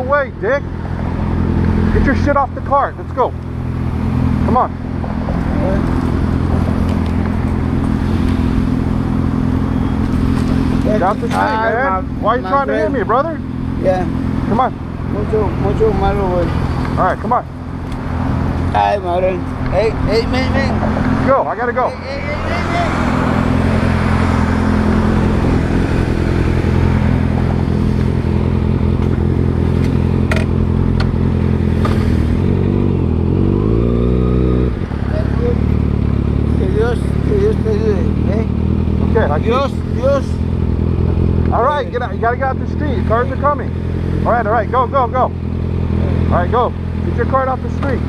way, dick. Get your shit off the cart. Let's go. Come on. Get out the street, man. Why are you trying to hit me, brother? Yeah. Come on. Mucho malo, güey. All right, come on. Ay, madre. Hey, man. Go. I gotta go. Hey. Que Dios te ayude, ¿eh? Okay, I Dios. All right, get out. You gotta get out the street. Cars are coming. All right, go. All right, go. Get your cart off the street.